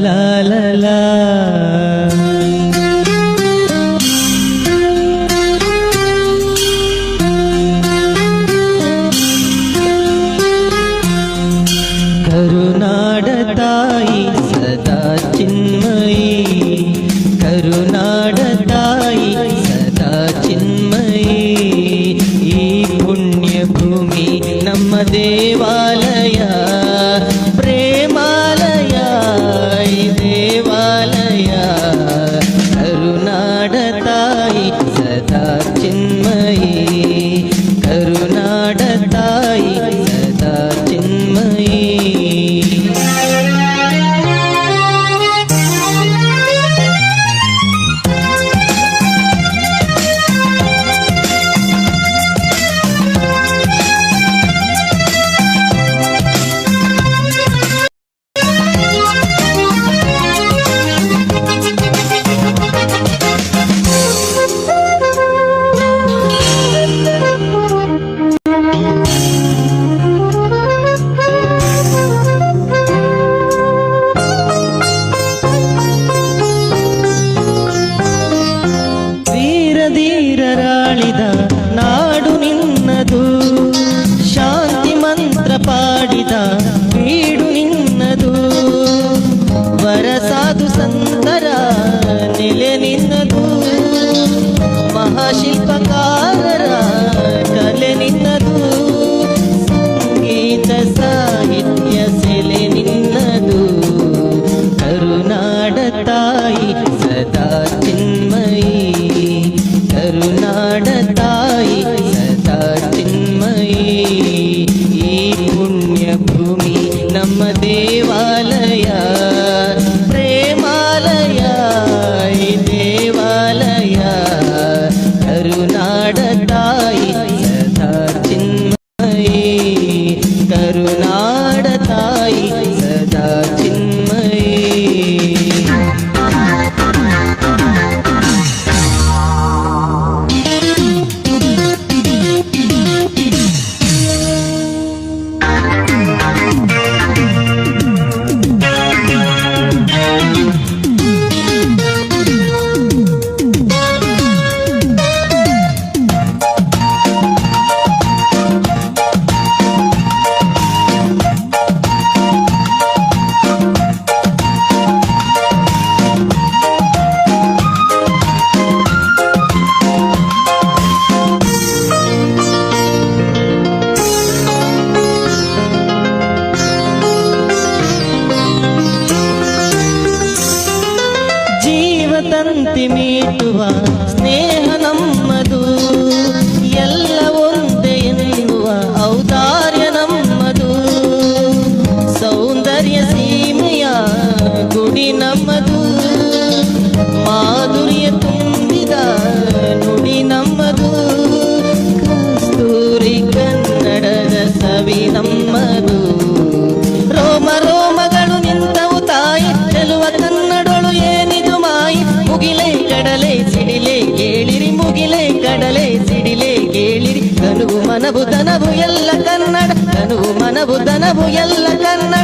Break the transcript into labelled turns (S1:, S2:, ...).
S1: ಲಾ ಲಾ ಲಾ. ಕರುನಾಡ ತಾಯಿ ಸದಾ ಚಿನ್ಮಯಿ, ಕರುನಾಡ ತಾಯಿ ಸದಾ ಚಿನ್ಮಯಿ. ಈ ಪುಣ್ಯ ಭೂಮಿ ನಮ್ಮ ದೇವಾಲಯ, ಪ್ರೇಮಾಲಯ ಈ ದೇವಾಲಯ. ಕರುನಾಡ ತಾಯಿ ಸದಾ ಚಿನ್ಮಯಿ, ಕರುನಾಡ ತಾಯಿ ಸದಾ ಚಿನ್ಮಯಿ. ಧೀರರಾಳಿದ ನಾಡು ನಿನ್ನದು, ಶಾಂತಿ ಮಂತ್ರ ಪಾಡಿದ ಬೀಡು ನಿನ್ನದು. ವರಸಾಧು ಸಂತರ ನೆಲೆ ನಿನ್ನದು, ಮಹಾಶಿಲ್ಪಕಾರರ ಕಲೆ ನಿನ್ನದು. ಸಂಗೀತ ಸಾಹಿತ್ಯ ಸೆಲೆ ನಿನ್ನದು. ಕರುನಾಡ ತಾಯಿ ಸದಾ ಚಿನ್ಮಯಿ, ಕರುನಾಡ ತಾಯಿ ಸದಾ ಚಿನ್ಮಯಿ. ಈ ಪುಣ್ಯ ಭೂಮಿ ನಮ್ಮ ದೇವಾಲಯ, ಪ್ರೇಮಾಲಯ ಈ ದೇವಾಲಯ. ಕರುನಾಡ ತಾಯಿ ಸದಾ ಚಿನ್ಮಯಿ, ಕರುನಾಡ ತಾಯಿ ಸದಾ ಚಿನ್ಮಯಿ. ತಂತಿ ಮೀಟುವ ಸ್ನೇಹ ನಮ್ಮದು, ಎಲ್ಲ ಒಂದೇ ಎನ್ನುವ ಔದಾರ್ಯ ನಮ್ಮದು. ಸೌಂದರ್ಯ ಸೀಮೆಯ ಗುಡಿ ನಮ್ಮದು, ಮಾಧುರ್ಯ ತುಂಬಿದ ನುಡಿ ನಮ್ಮದು. ಕಸ್ತೂರಿ ಕನ್ನಡದ ಸವಿ ನಮ್ಮದು. ರೋಮ ರೋಮಗಳು ನಿಂತವು ತಾಯಿ, ಚೆಲುವ ಕನ್ನಡಳು ಏನಿದು ಮಾಯಿ. ಮುಗಿಲೆ ಕಡಲೆ ಸಿಡಿಲೆ ಕೇಳಿರಿ, ಮುಗಿಲೆ ಕಡಲೆ ಸಿಡಿಲೆ ಕೇಳಿರಿ. ತನುವು ಮನವು ದನವು ಎಲ್ಲ ಕನ್ನಡ, ತನುವು ಮನವು ದನವು ಎಲ್ಲ ಕನ್ನಡ.